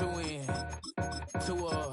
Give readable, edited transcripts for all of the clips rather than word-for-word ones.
Two in. Two up.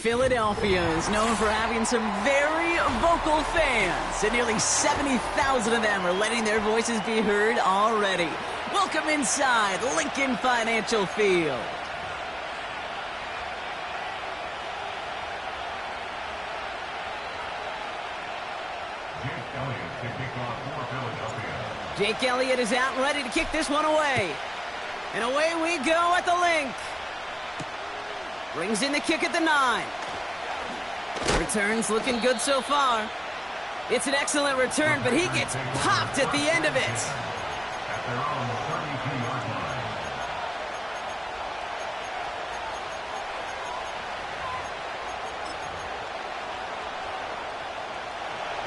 Philadelphia is known for having some very vocal fans, and nearly 70,000 of them are letting their voices be heard already. Welcome inside Lincoln Financial Field. Jake Elliott is out and ready to kick this one away. And away we go at the link. Brings in the kick at the 9. Return's looking good so far. It's an excellent return, but he gets popped at the end of it. At their own 32-yard line.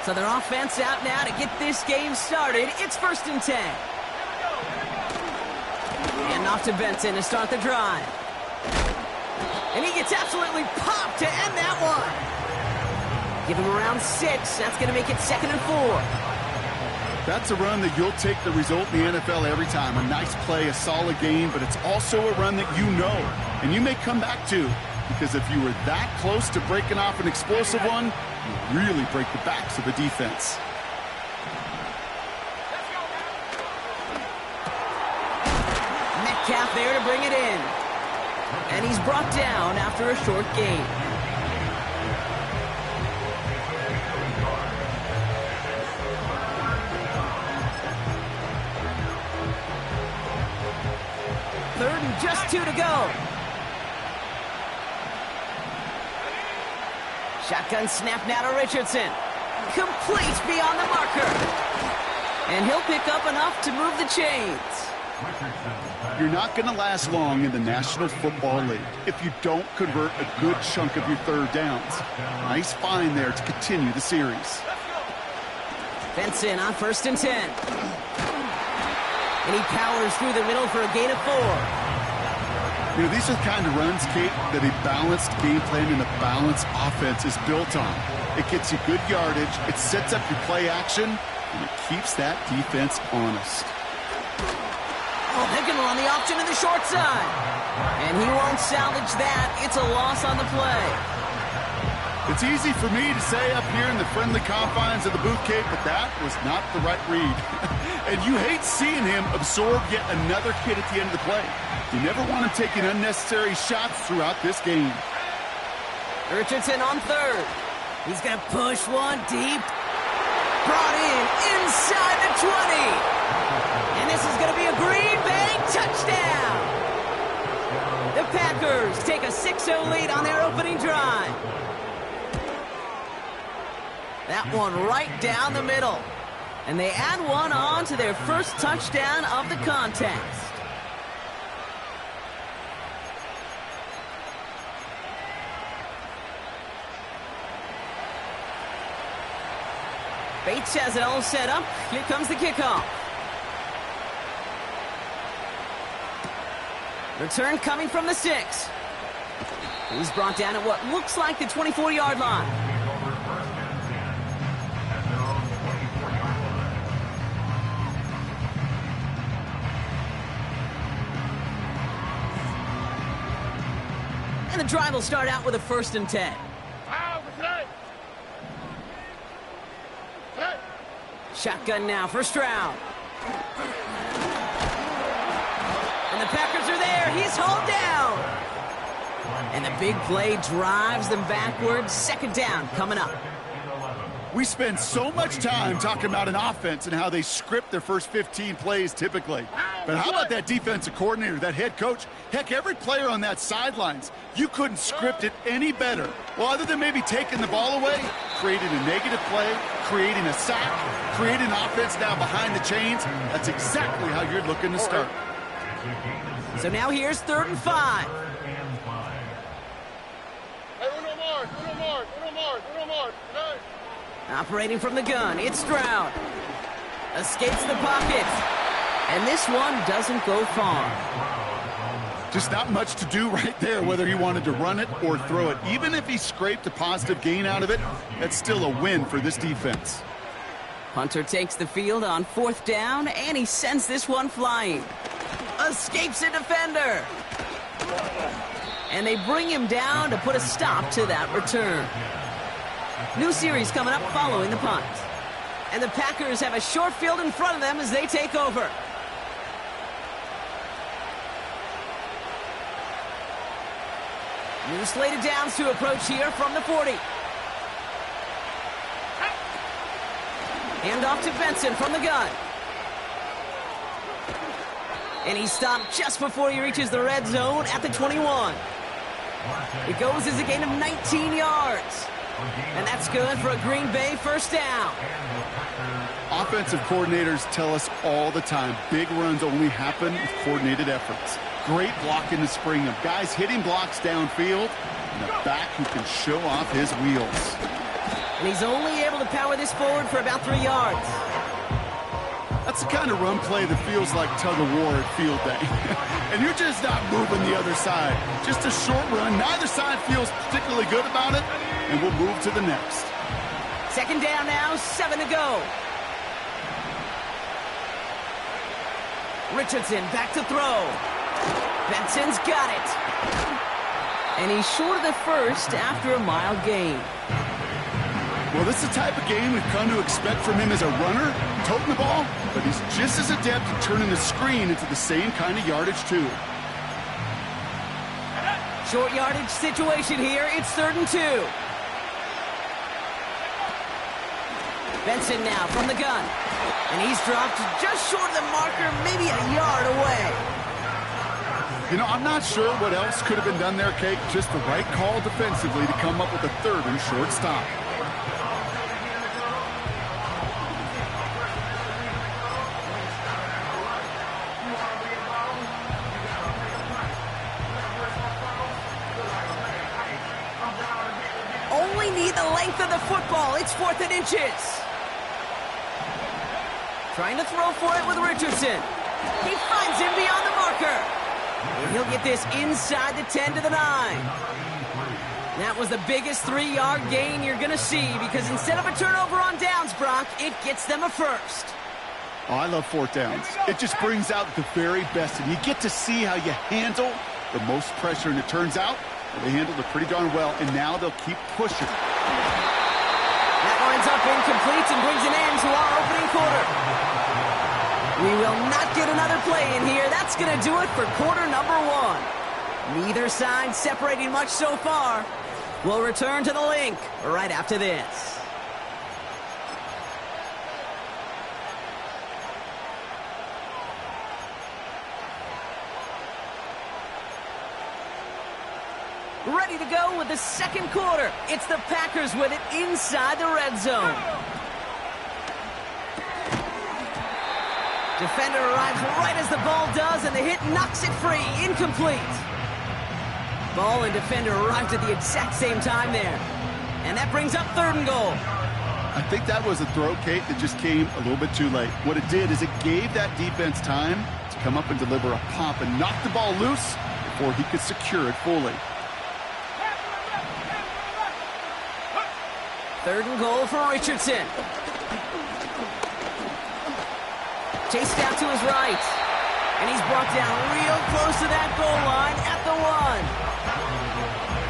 So their offense out now to get this game started. It's 1st and 10. And off to Benson to start the drive. And he gets absolutely popped to end that one. Give him around 6. That's going to make it 2nd and 4. That's a run that you'll take the result in the NFL every time. A nice play, a solid game, but it's also a run that you know and you may come back to, because if you were that close to breaking off an explosive one, you really break the backs of the defense. Metcalf there to bring it in. And he's brought down after a short gain. Third and just 2 to go. Shotgun snap now to Richardson. Complete beyond the marker. And he'll pick up enough to move the chains. Richardson You're not going to last long in the National Football League if you don't convert a good chunk of your third downs. Nice find there to continue the series. Benson on 1st and 10. And he powers through the middle for a gain of 4. You know, these are the kind of runs, Kate, that a balanced game plan and a balanced offense is built on. It gets you good yardage, it sets up your play action, and it keeps that defense honest. Oh, they're going to run the option to the short side. And he won't salvage that. It's a loss on the play. It's easy for me to say up here in the friendly confines of the booth, Kate, but that was not the right read. And you hate seeing him absorb yet another hit at the end of the play. You never want him taking unnecessary shots throughout this game. Richardson on 3rd. He's going to push one deep. Brought in inside the 20. And this is going to be a Green Bay touchdown. The Packers take a 6-0 lead on their opening drive. That one right down the middle. And they add one on to their first touchdown of the contest. Bates has it all set up. Here comes the kickoff. Return coming from the 6. He's brought down at what looks like the 24-yard line. And the drive will start out with a 1st and 10. Shotgun now, first round. And the Packers are there. He's hauled down. And the big play drives them backwards. 2nd down coming up. We spend so much time talking about an offense and how they script their first 15 plays typically. But how about that defensive coordinator, that head coach? Heck, every player on that sidelines, you couldn't script it any better. Well, other than maybe taking the ball away, creating a negative play, creating a sack, creating offense now behind the chains. That's exactly how you're looking to start. So now here's 3rd and 5. Operating from the gun, it's Stroud. Escapes the pocket. And this one doesn't go far. Just not much to do right there, whether he wanted to run it or throw it. Even if he scraped a positive gain out of it, that's still a win for this defense. Hunter takes the field on 4th down, and he sends this one flying. Escapes a defender. And they bring him down to put a stop to that return. New series coming up following the punt. And the Packers have a short field in front of them as they take over. New slated downs to approach here from the 40. Hand off to Benson from the gun. And he stopped just before he reaches the red zone at the 21. It goes as a gain of 19 yards. And that's good for a Green Bay first down. Offensive coordinators tell us all the time, big runs only happen with coordinated efforts. Great blocking to spring them. Guys hitting blocks downfield, and a back who can show off his wheels. And he's only able to power this forward for about 3 yards. That's the kind of run play that feels like tug-of-war at field day. And you're just not moving the other side. Just a short run. Neither side feels particularly good about it, and we'll move to the next. 2nd down now, 7 to go. Richardson back to throw. Benson's got it. And he's short of the first after a mile gain. Well, this is the type of game we've come to expect from him as a runner, toting the ball, but he's just as adept at turning the screen into the same kind of yardage, too. Short yardage situation here. It's 3rd and 2. Benson now from the gun. And he's dropped just short of the marker, maybe a yard away. You know, I'm not sure what else could have been done there, Kate. Just the right call defensively to come up with a 3rd and short stop. length of the football. It's 4th and inches. Trying to throw for it with Richardson. He finds him beyond the marker. And he'll get this inside the 10 to the 9. That was the biggest 3-yard gain you're going to see because instead of a turnover on downs, Brock, it gets them a first. Oh, I love 4th downs. It just brings out the very best, and you get to see how you handle the most pressure, and it turns out they handled it pretty darn well, and now they'll keep pushing. That lines up incomplete and brings an end to our opening quarter. We will not get another play in here. That's going to do it for quarter number 1. Neither side separating much so far. We'll return to the link right after this. Ready to go with the second quarter. It's the Packers with it inside the red zone. Defender arrives right as the ball does, and the hit knocks it free. Incomplete. Ball and defender arrived at the exact same time there. And that brings up 3rd and goal. I think that was a throw, Kate, that just came a little bit too late. What it did is it gave that defense time to come up and deliver a pop and knock the ball loose before he could secure it fully. 3rd and goal for Richardson. Chased out to his right. And he's brought down real close to that goal line at the 1.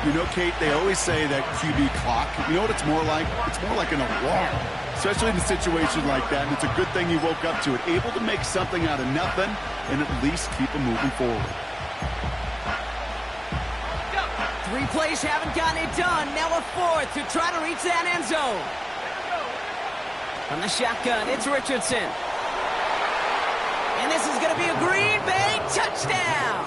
You know, Kate, they always say that QB clock. You know what it's more like? It's more like an alarm, especially in a situation like that. And it's a good thing you woke up to it, able to make something out of nothing and at least keep them moving forward. 3 plays haven't gotten it done. Now a 4th to try to reach that end zone. From the shotgun, it's Richardson. And this is going to be a Green Bay touchdown.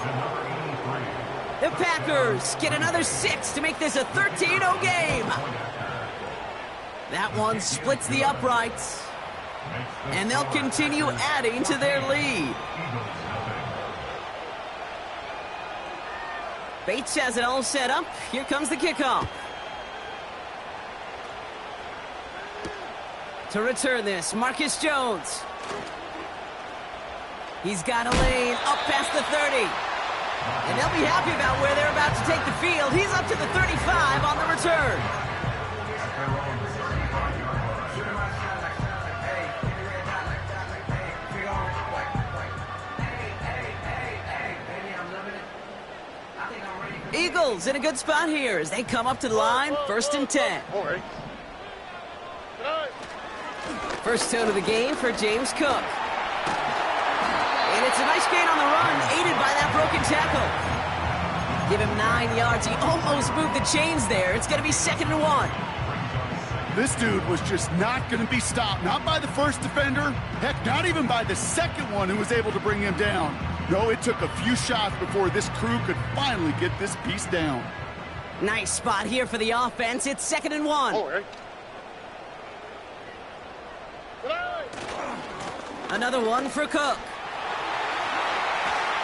The Packers get another 6 to make this a 13-0 game. That one splits the uprights. And they'll continue adding to their lead. Bates has it all set up. Here comes the kickoff. To return this, Marcus Jones. He's got a lane up past the 30. And they'll be happy about where they're about to take the field. He's up to the 35 on the return. Eagles in a good spot here as they come up to the line, 1st and 10. First tone of the game for James Cook. And it's a nice gain on the run, aided by that broken tackle. Give him 9 yards. He almost moved the chains there. It's going to be 2nd and 1. This dude was just not going to be stopped. Not by the first defender. Heck, not even by the second one who was able to bring him down. No, it took a few shots before this crew could finally get this piece down. Nice spot here for the offense. It's 2nd and 1. Another one for Cook.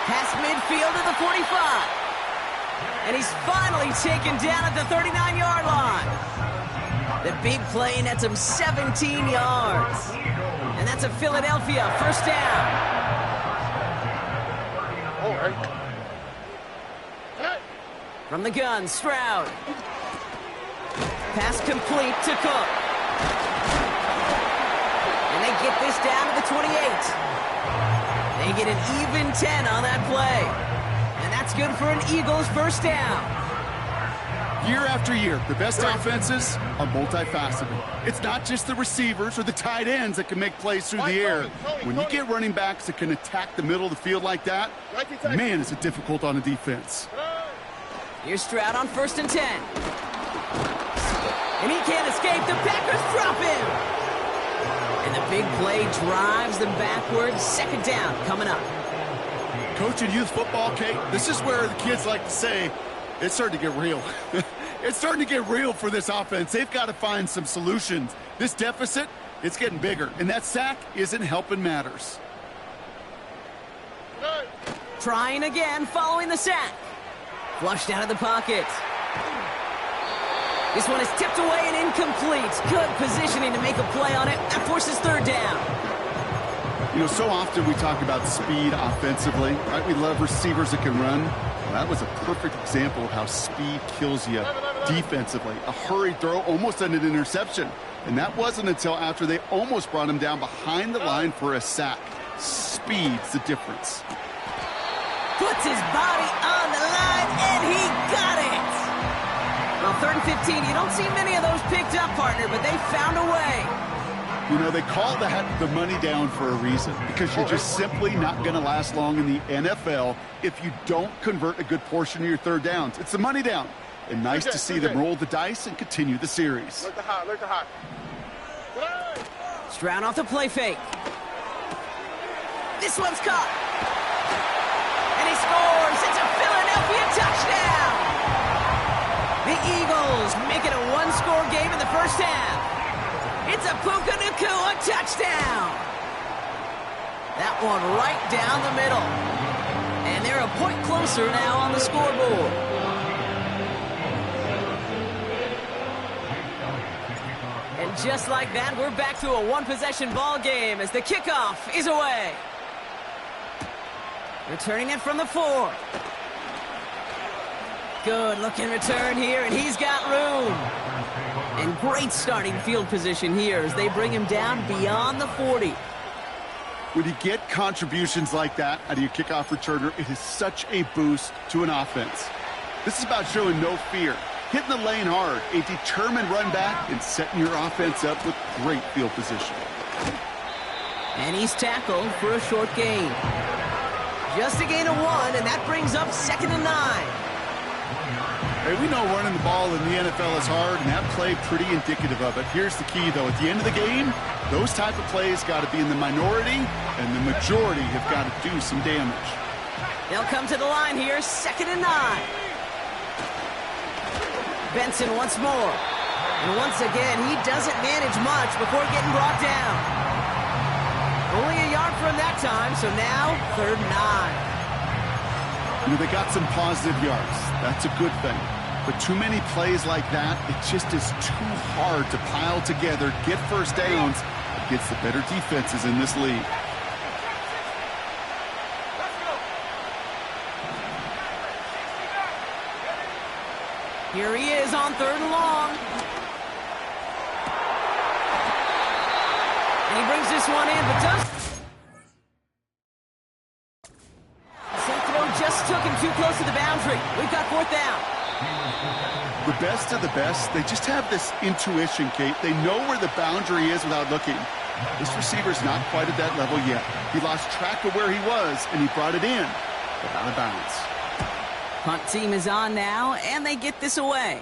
Past midfield to the 45. And he's finally taken down at the 39-yard line. The big play nets him 17 yards. And that's a Philadelphia 1st down. From the gun, Stroud. Pass complete to Cook. And they get this down to the 28. They get an even 10 on that play. And that's good for an Eagles 1st down. Year after year, the best offenses are multifaceted. It's not just the receivers or the tight ends that can make plays through the air. When you get running backs that can attack the middle of the field like that, man, is it difficult on a defense. Here's Stroud on 1st and 10. And he can't escape. The Packers drop him. And the big play drives them backwards. 2nd down coming up. Coaching youth football, Kate, this is where the kids like to say, it's starting to get real. It's starting to get real for this offense. They've got to find some solutions. This deficit, it's getting bigger. And that sack isn't helping matters. Trying again following the sack. Flushed out of the pocket. This one is tipped away and incomplete. Good positioning to make a play on it. That forces third down. You know, so often we talk about speed offensively, right? We love receivers that can run. Well, that was a perfect example of how speed kills you defensively. A hurried throw, almost an interception. And that wasn't until after they almost brought him down behind the line for a sack. Speed's the difference. Puts his body on the line, and he got it. Well, 3rd and 15, you don't see many of those picked up, partner, but they found a way. You know, they call that the money down for a reason, because you're just simply not going to last long in the NFL if you don't convert a good portion of your third downs. It's the money down. And nice to see them roll the dice and continue the series. Look the hot. Stroud off the play fake. This one's caught. And he scores. It's a Philadelphia touchdown. The Eagles make it a one-score game in the first half. It's a Puka Nacua touchdown. That one right down the middle. And they're a point closer now on the scoreboard. And just like that, we're back to a one-possession ball game as the kickoff is away. Returning it from the 4. Good looking return here, and he's got room. And great starting field position here as they bring him down beyond the 40. When you get contributions like that out of your kickoff returner, it is such a boost to an offense. This is about showing no fear, hitting the lane hard, a determined run back, and setting your offense up with great field position. And he's tackled for a short gain. Just a gain of 1, and that brings up 2nd and 9. Hey, we know running the ball in the NFL is hard, and that play pretty indicative of it. Here's the key, though. At the end of the game, those type of plays got to be in the minority, and the majority have got to do some damage. They'll come to the line here, 2nd and 9. Benson once more. And once again, he doesn't manage much before getting brought down. Only a yard from that time, so now 3rd and 9. You know, they got some positive yards. That's a good thing. But too many plays like that, it just is too hard to pile together, get first downs against the better defenses in this league. Here he is on 3rd and long. And he brings this one in, but does... Just took him too close to the boundary. We've got 4th down. The best of the best, they just have this intuition, Kate. They know where the boundary is without looking. This receiver's not quite at that level yet. He lost track of where he was, and he brought it in, but out of bounds. Punt team is on now, and they get this away.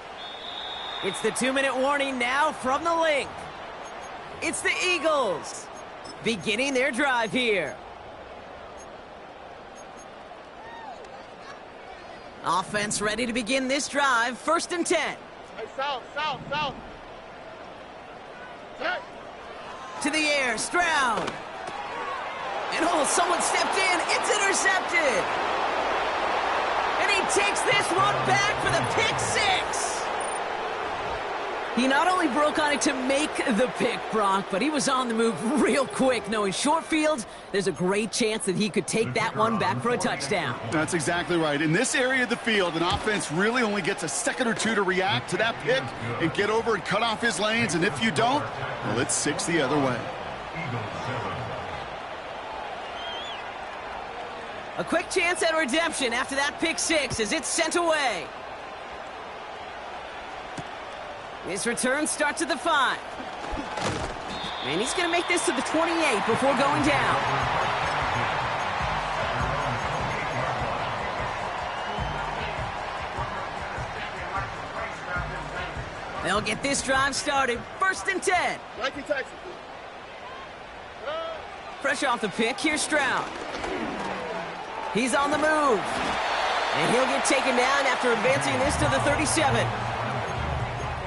It's the 2-minute warning now from the link. It's the Eagles beginning their drive here. Offense ready to begin this drive. 1st and 10. Hey, south. Hey. To the air, Stroud. And someone stepped in. It's intercepted. And he takes this one back for the pick 6. He not only broke on it to make the pick, Brock, but he was on the move real quick, knowing short field, there's a great chance that he could take that one back for a touchdown. That's exactly right. In this area of the field, an offense really only gets a second or two to react to that pick and get over and cut off his lanes, and if you don't, well, it's 6 the other way. A quick chance at redemption after that pick 6 as it's sent away. This return starts at the 5. And he's going to make this to the 28 before going down. They'll get this drive started. 1st and 10. Fresh off the pick, here's Stroud. He's on the move. And he'll get taken down after advancing this to the 37.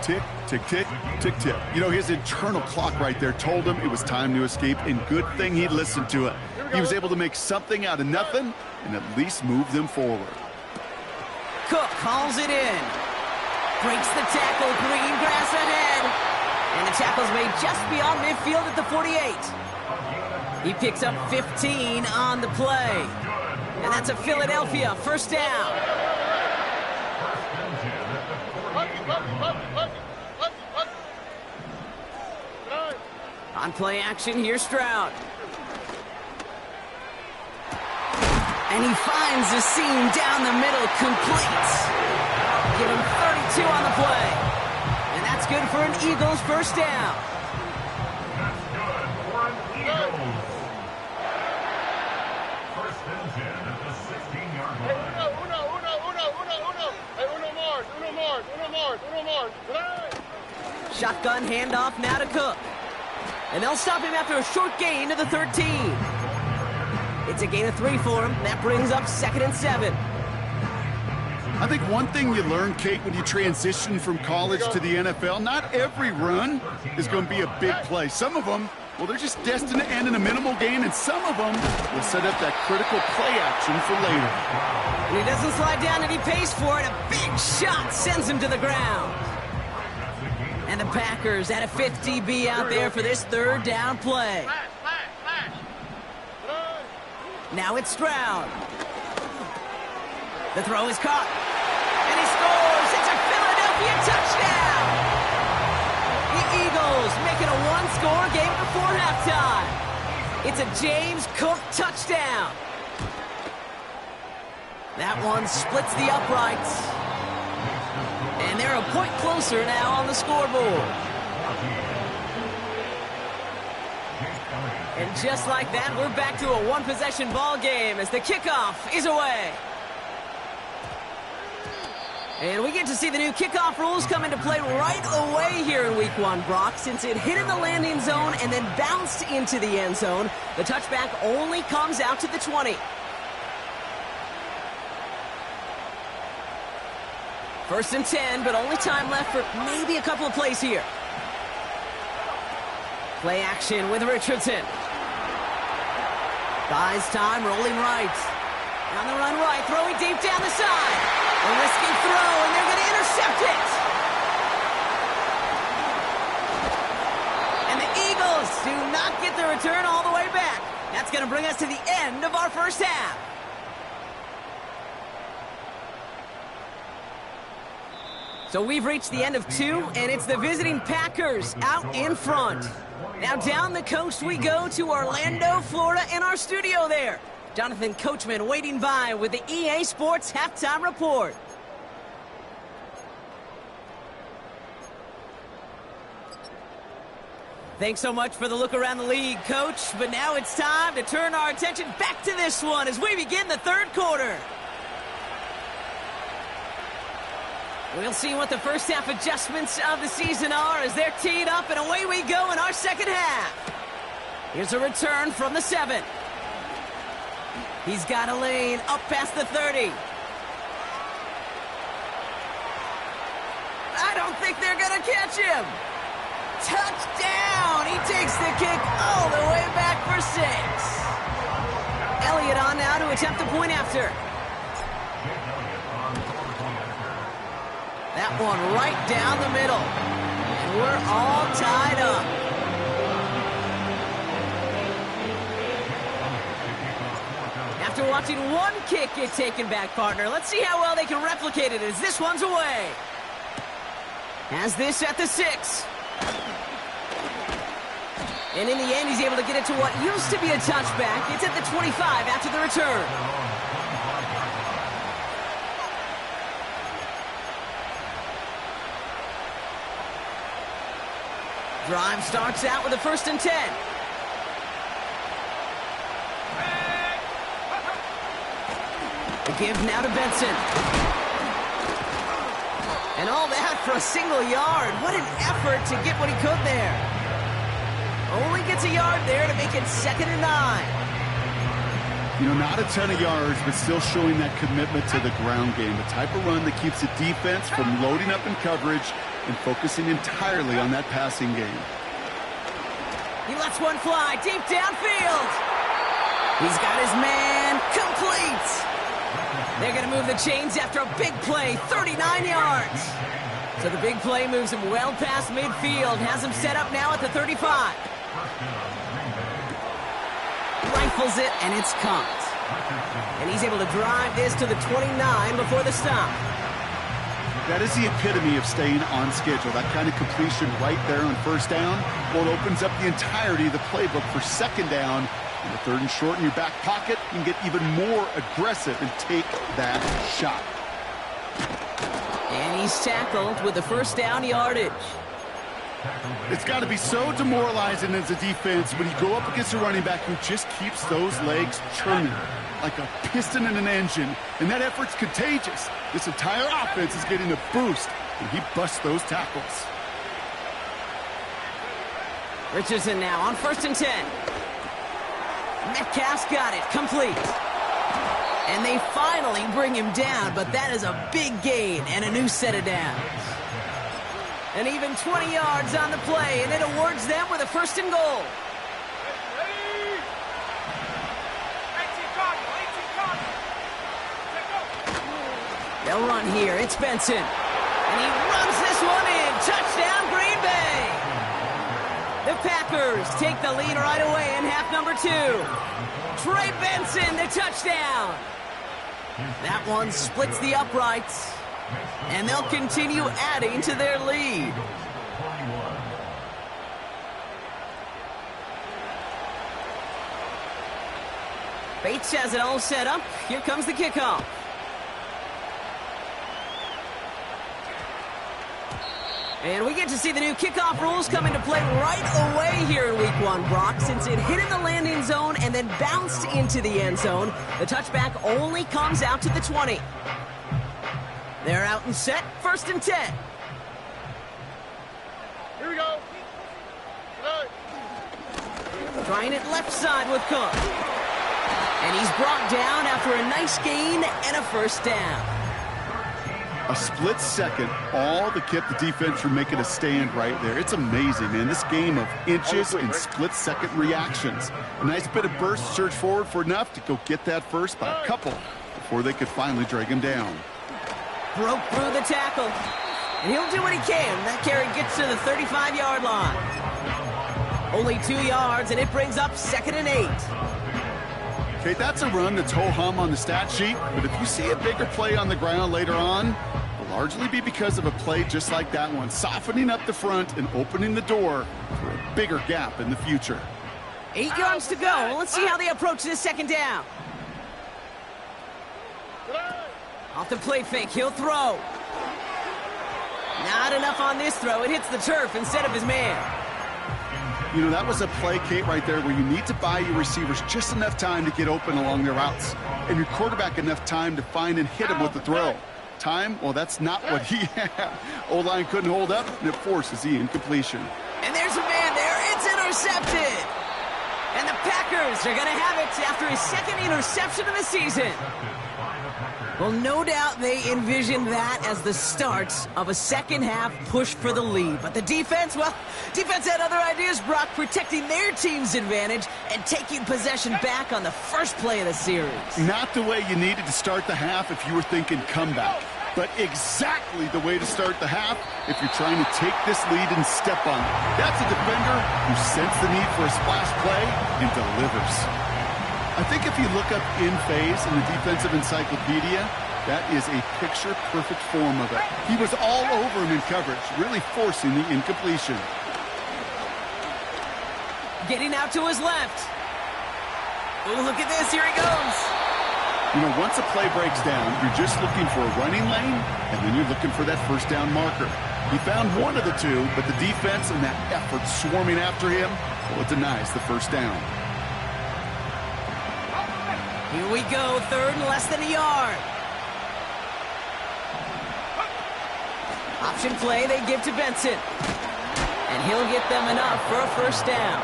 Tick, tick, tick, tick, tick. You know, his internal clock right there told him it was time to escape, and good thing he listened to it. He was able to make something out of nothing and at least move them forward. Cook calls it in. Breaks the tackle, green grass ahead. And the tackle's made just beyond midfield at the 48. He picks up 15 on the play. And that's a Philadelphia first down. On play action, here's Stroud. And he finds the seam down the middle, complete. Give him 32 on the play. And that's good for an Eagles first down. That's good for an Eagles. First and 10 at the 16-yard line. Shotgun handoff now to Cook. And they'll stop him after a short gain to the 13. It's a gain of 3 for him. That brings up 2nd and 7. I think one thing you learn, Kate, when you transition from college to the NFL, not every run is going to be a big play. Some of them, well, they're just destined to end in a minimal gain, and some of them will set up that critical play action for later. And he doesn't slide down, and he pays for it. A big shot sends him to the ground. And the Packers at a 5th TB out there for this 3rd down play. Now it's Stroud. The throw is caught. And he scores. It's a Philadelphia touchdown. The Eagles make it a one-score game before halftime. It's a James Cook touchdown. That one splits the uprights. And they're a point closer now on the scoreboard. And just like that, we're back to a one-possession ball game as the kickoff is away. And we get to see the new kickoff rules come into play right away here in Week 1, Brock. Since it hit in the landing zone and then bounced into the end zone, the touchback only comes out to the 20. First and 10, but only time left for maybe a couple of plays here. Play action with Richardson. Buys time, rolling right. On the run right, throwing deep down the side. A risky throw, and they're going to intercept it. And the Eagles do not get the return all the way back. That's going to bring us to the end of our first half. So we've reached the end of 2, and it's the visiting Packers out in front. Now down the coast we go to Orlando, Florida, in our studio there. Jonathan Coachman waiting by with the EA Sports Halftime Report. Thanks so much for the look around the league, Coach. But now it's time to turn our attention back to this one as we begin the 3rd quarter. We'll see what the first half adjustments of the season are as they're teed up, and away we go in our second half. Here's a return from the 7. He's got a lane up past the 30. I don't think they're going to catch him. Touchdown! He takes the kick all the way back for 6. Elliott on now to attempt the point after. That one right down the middle. And we're all tied up. After watching one kick get taken back, partner, let's see how well they can replicate it as this one's away. Has this at the 6. And in the end, he's able to get it to what used to be a touchback. It's at the 25 after the return. Drive starts out with a 1st and 10. The give now to Benson. And all that for a single yard. What an effort to get what he could there. Only gets a yard there to make it 2nd and 9. You know, not a ton of yards, but still showing that commitment to the ground game. The type of run that keeps the defense from loading up in coverage and focusing entirely on that passing game. He lets one fly deep downfield. He's got his man complete. They're going to move the chains after a big play, 39 yards. So the big play moves him well past midfield, has him set up now at the 35. Rifles it, and it's caught. And he's able to drive this to the 29 before the stop. That is the epitome of staying on schedule. That kind of completion right there on first down. Well, it opens up the entirety of the playbook for second down. And the third and short in your back pocket, you can get even more aggressive and take that shot. And he's tackled with the first down yardage. It's got to be so demoralizing as a defense when you go up against a running back who just keeps those legs churning like a piston in an engine, and that effort's contagious. This entire offense is getting a boost, and he busts those tackles. Richardson now on 1st and 10. Metcalf's got it, complete. And they finally bring him down, but that is a big gain and a new set of downs. And even 20 yards on the play, and it awards them with a 1st and goal. They'll run here. It's Benson. And he runs this one in. Touchdown, Green Bay. The Packers take the lead right away in half number 2. Trey Benson, the touchdown. That one splits the uprights. And they'll continue adding to their lead. Bates has it all set up. Here comes the kickoff. And we get to see the new kickoff rules come into play right away here in Week 1, Brock. Since it hit in the landing zone and then bounced into the end zone, the touchback only comes out to the 20. They're out and set, 1st and 10. Here we go. Trying it left side with Cook. And he's brought down after a nice gain and a 1st down. A split second, all that kept the defense from making a stand right there. It's amazing, man. This game of inches and split-second reactions. A nice bit of burst, surge forward for enough to go get that first by a couple before they could finally drag him down. Broke through the tackle. And he'll do what he can. That carry gets to the 35-yard line. Only 2 yards, and it brings up 2nd and 8. Okay, that's a run that's ho-hum on the stat sheet, but if you see a bigger play on the ground later on, it'll largely be because of a play just like that one, softening up the front and opening the door for a bigger gap in the future. 8 yards to go. Well, let's see how they approach this 2nd down. Off the play fake, he'll throw. Not enough on this throw. It hits the turf instead of his man. You know, that was a play, Kate, right there where you need to buy your receivers just enough time to get open along their routes, and your quarterback enough time to find and hit him with the throw. Time? Well, that's not what he had. O-line couldn't hold up, and it forces the incompletion. And there's a man there. It's intercepted. And the Packers are going to have it after his 2nd interception of the season. Well, no doubt they envisioned that as the start of a second-half push for the lead. But the defense, well, defense had other ideas, Brock, protecting their team's advantage and taking possession back on the first play of the series. Not the way you needed to start the half if you were thinking comeback, but exactly the way to start the half if you're trying to take this lead and step on it. That's a defender who sensed the need for a splash play and delivers. I think if you look up in phase in the defensive encyclopedia, that is a picture-perfect form of it. He was all over him in coverage, really forcing the incompletion. Getting out to his left. Oh, look at this. Here he goes. You know, once a play breaks down, you're just looking for a running lane, and then you're looking for that first down marker. He found one of the two, but the defense and that effort swarming after him, well, it denies the first down. Here we go, 3rd and less than a yard. Option play they give to Benson. And he'll get them enough for a first down.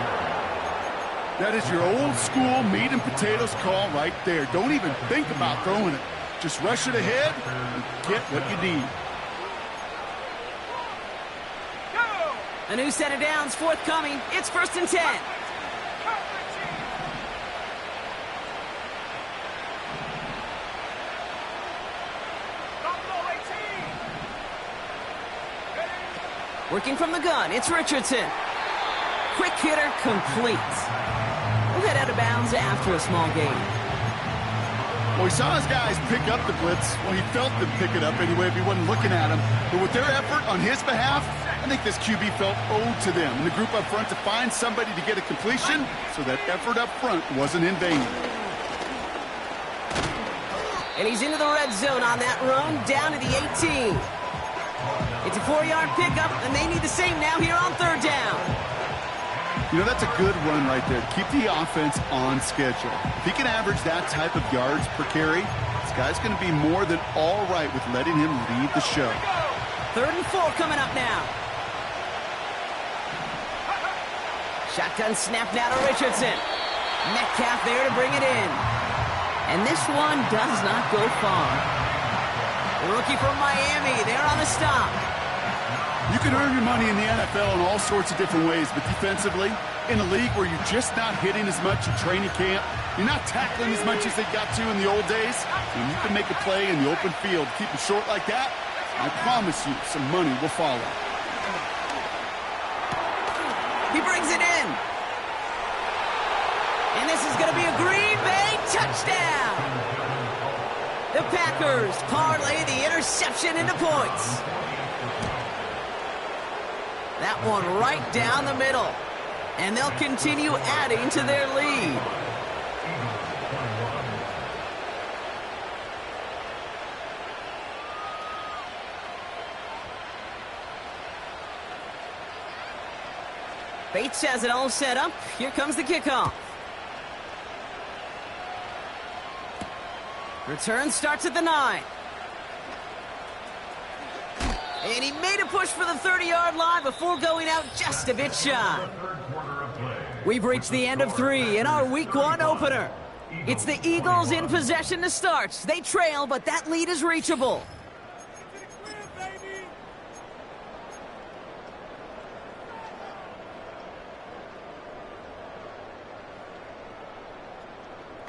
That is your old school meat and potatoes call right there. Don't even think about throwing it. Just rush it ahead and get what you need. A new set of downs forthcoming. It's 1st and 10. Working from the gun, it's Richardson. Quick hitter complete. We'll head out of bounds after a small gain. Well, he saw his guys pick up the blitz. Well, he felt them pick it up anyway if he wasn't looking at him. But with their effort on his behalf, I think this QB felt owed to them and the group up front to find somebody to get a completion, so that effort up front wasn't in vain. And he's into the red zone on that run, down to the 18. It's a 4-yard pickup, and they need the same now here on third down. You know, that's a good run right there. Keep the offense on schedule. If he can average that type of yards per carry, this guy's going to be more than all right with letting him lead the show. 3rd and 4 coming up now. Shotgun snap now to Richardson. Metcalf there to bring it in. And this one does not go far. The rookie from Miami, they're on the stop. You can earn your money in the NFL in all sorts of different ways, but defensively, in a league where you're just not hitting as much in training camp, you're not tackling as much as they got to in the old days, and you can make a play in the open field, keep it short like that, I promise you some money will follow. He brings it in. And this is going to be a Green Bay touchdown. The Packers parlay the interception into points. That one right down the middle. And they'll continue adding to their lead. Bates has it all set up. Here comes the kickoff. Return starts at the 9. And he made a push for the 30-yard line before going out just a bit shy. We've reached the end of 3 in our Week 1 opener. It's the Eagles in possession to start. They trail, but that lead is reachable.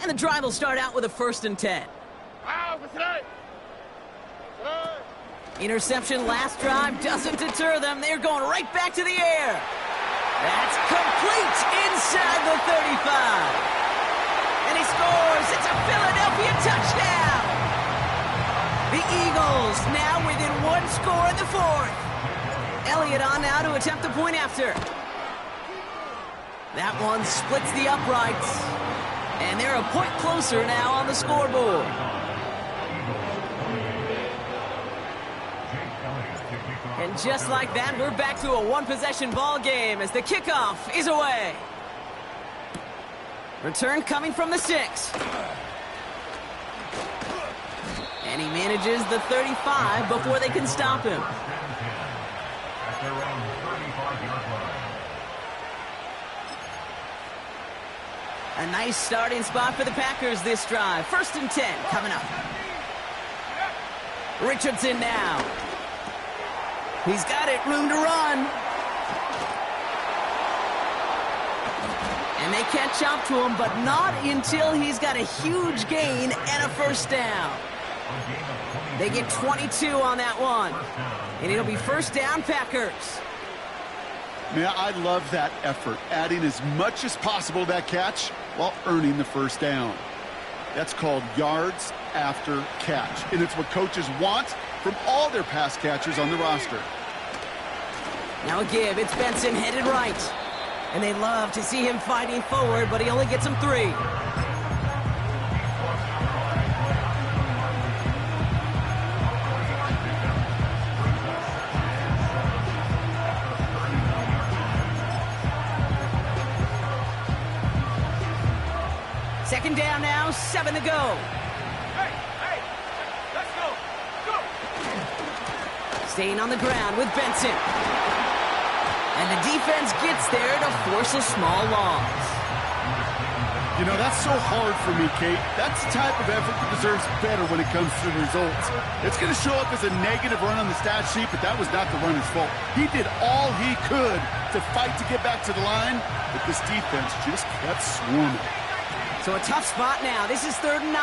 And the drive will start out with a 1st and 10. Interception last drive doesn't deter them. They're going right back to the air. That's complete inside the 35. And he scores. It's a Philadelphia touchdown. The Eagles now within 1 score in the 4th. Elliott on now to attempt the point after. That one splits the uprights. And they're a point closer now on the scoreboard. And just like that, we're back to a 1-possession ball game as the kickoff is away. Return coming from the 6. And he manages the 35 before they can stop him. A nice starting spot for the Packers this drive. 1st and 10 coming up. Richardson now. He's got it, room to run. And they catch up to him, but not until he's got a huge gain and a 1st down. They get 22 on that one. And it'll be 1st down, Packers. Man, I love that effort, adding as much as possible to that catch while earning the 1st down. That's called yards after catch, and it's what coaches want from all their pass catchers on the roster. Now a give. It's Benson headed right. And they love to see him fighting forward, but he only gets him 3. Second down now, 7 to go. Hey, let's go. Staying on the ground with Benson. And the defense gets there to force a small loss. You know, that's so hard for me, Kate. That's the type of effort that deserves better when it comes to the results. It's going to show up as a negative run on the stat sheet, but that was not the runner's fault. He did all he could to fight to get back to the line, but this defense just kept swarming. So a tough spot now. This is 3rd and 9.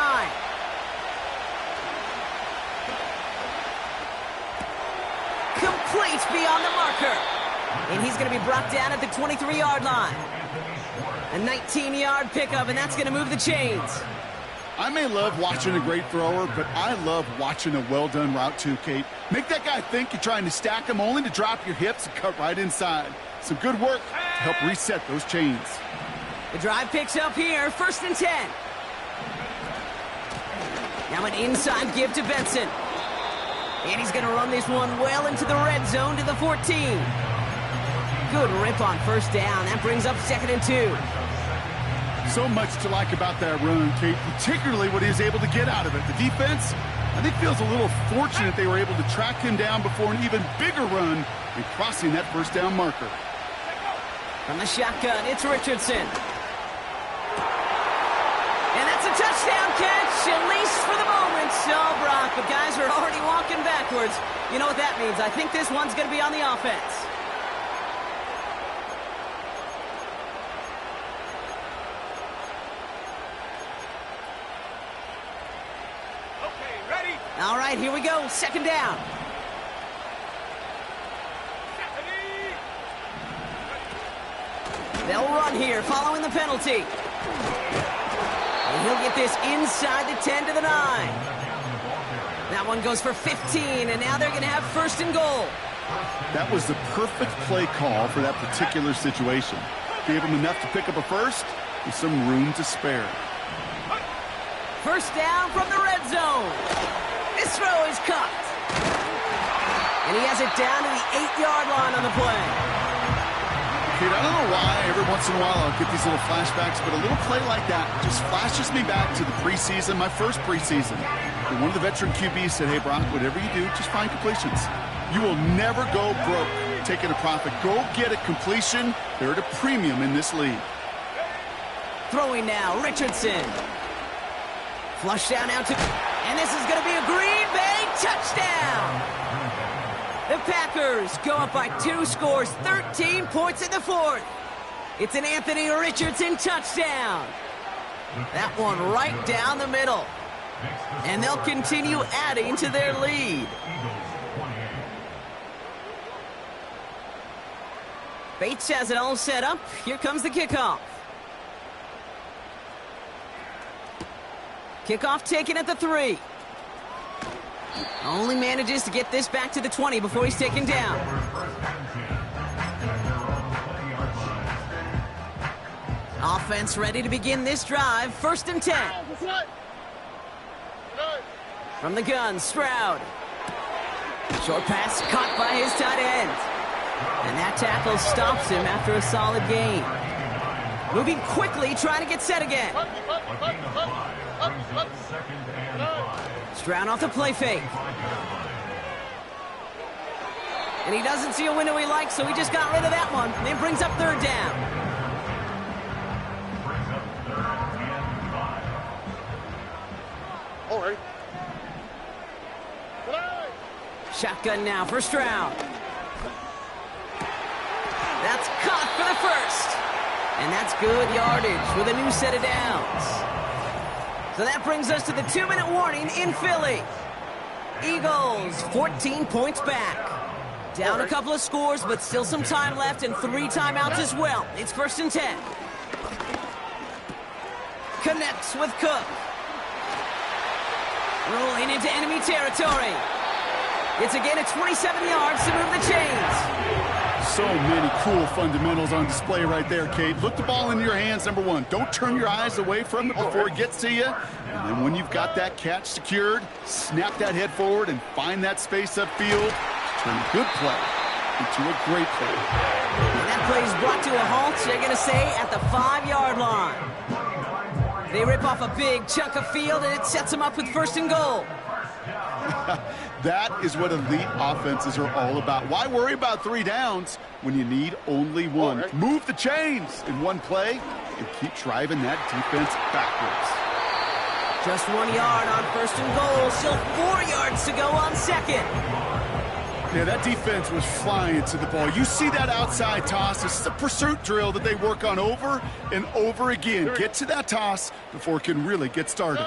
Complete beyond the marker. And he's going to be brought down at the 23-yard line. A 19-yard pickup, and that's going to move the chains. I may love watching a great thrower, but I love watching a well-done route too, Kate. Make that guy think you're trying to stack him, only to drop your hips and cut right inside. Some good work to help reset those chains. The drive picks up here, 1st and 10. Now an inside give to Benson. And he's going to run this one well into the red zone to the 14. Good rip on 1st down. That brings up 2nd and 2. So much to like about that run, Kate, particularly what he was able to get out of it. The defense, I think, feels a little fortunate they were able to track him down before an even bigger run and crossing that 1st down marker. From the shotgun, it's Richardson. And that's a touchdown catch, at least for the moment. So, Brock, the guys are already walking backwards. You know what that means. I think this one's going to be on the offense. All right, here we go. 2nd down. They'll run here following the penalty. And he'll get this inside the 10 to the 9. That one goes for 15, and now they're going to have 1st and goal. That was the perfect play call for that particular situation. Gave him enough to pick up a 1st with some room to spare. 1st down from the red zone. This throw is caught. And he has it down to the 8-yard line on the play. Kate, I don't know why every once in a while I'll get these little flashbacks, but a little play like that just flashes me back to the preseason, my first preseason. And one of the veteran QBs said, hey, Brock, whatever you do, just find completions. You will never go broke taking a profit. Go get a completion. They're at a premium in this league. Throwing now, Richardson. Flush down out to... And this is going to be a Green Bay touchdown. The Packers go up by 2 scores, 13 points in the 4th. It's an Anthony Richardson touchdown. That one right down the middle. And they'll continue adding to their lead. Bates has it all set up. Here comes the kickoff. Kickoff taken at the 3. Only manages to get this back to the 20 before he's taken down. Offense ready to begin this drive. 1st and 10. From the gun, Stroud. Short pass caught by his tight end. And that tackle stops him after a solid gain. Moving quickly, trying to get set again. Stroud off the play fake. And he doesn't see a window he likes, so he just got rid of that one. And it brings up 3rd down. All right. Shotgun now for Stroud. That's caught for the 1st. And that's good yardage with a new set of downs. So that brings us to the 2-minute warning in Philly. Eagles, 14 points back. Down a couple of scores, but still some time left and 3 timeouts as well. It's 1st and 10. Connects with Cook. Rolling into enemy territory. It's again at 27 yards to move the chains. So many cool fundamentals on display right there, Kate. Look the ball into your hands, number 1. Don't turn your eyes away from it before it gets to you. And then when you've got that catch secured, snap that head forward and find that space upfield. Turn a good play into a great play. And that play is brought to a halt, they're going to say, at the 5-yard line. They rip off a big chunk of field, and it sets them up with 1st and goal. That is what elite offenses are all about. Why worry about 3 downs when you need only 1? Right. Move the chains in one play and keep driving that defense backwards. Just 1 yard on 1st and goal. Still 4 yards to go on 2nd. Yeah, that defense was flying to the ball. You see that outside toss. This is a pursuit drill that they work on over and over again. Get to that toss before it can really get started.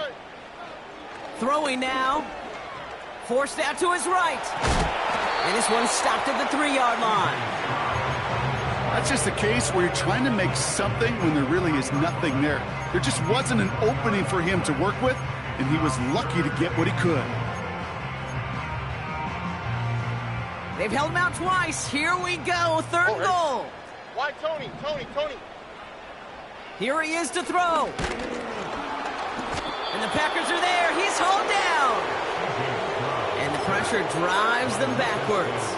Throwing now. Forced out to his right. And this one stopped at the 3-yard line. That's just a case where you're trying to make something when there really is nothing there. There just wasn't an opening for him to work with, and he was lucky to get what he could. They've held him out twice. Here we go. Third goal. Why, Tony? Here he is to throw. And the Packers are there. He's hauled down. And the pressure drives them backwards.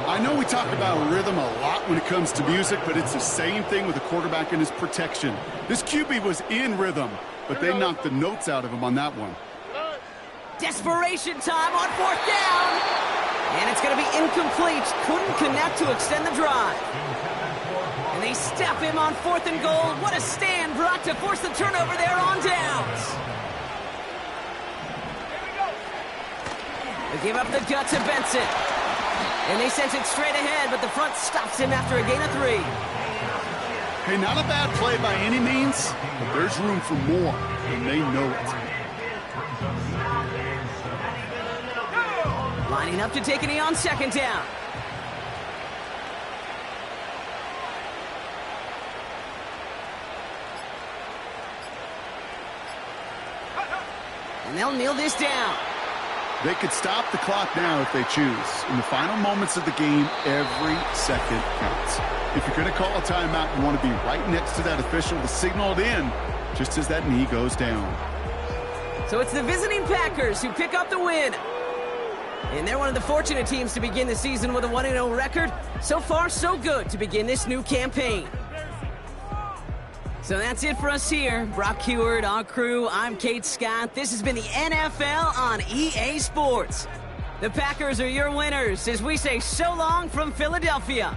I know we talk about rhythm a lot when it comes to music, but it's the same thing with a quarterback and his protection. This QB was in rhythm, but they knocked the notes out of him on that one. Desperation time on fourth down. And it's going to be incomplete. Couldn't connect to extend the drive. And they step him on fourth and goal. What a stand, Brock, to force the turnover there on downs. They give up the gut to Benson. And they sent it straight ahead, but the front stops him after a gain of 3. Hey, not a bad play by any means, but there's room for more, and they know it. Lining up to take a knee on second down. And they'll kneel this down. They could stop the clock now if they choose. In the final moments of the game, every second counts. If you're going to call a timeout, you want to be right next to that official to signal it in just as that knee goes down. So it's the visiting Packers who pick up the win. And they're one of the fortunate teams to begin the season with a 1-0 record. So far, so good to begin this new campaign. So that's it for us here. Brock Heward, our crew, I'm Kate Scott. This has been the NFL on EA Sports. The Packers are your winners as we say so long from Philadelphia.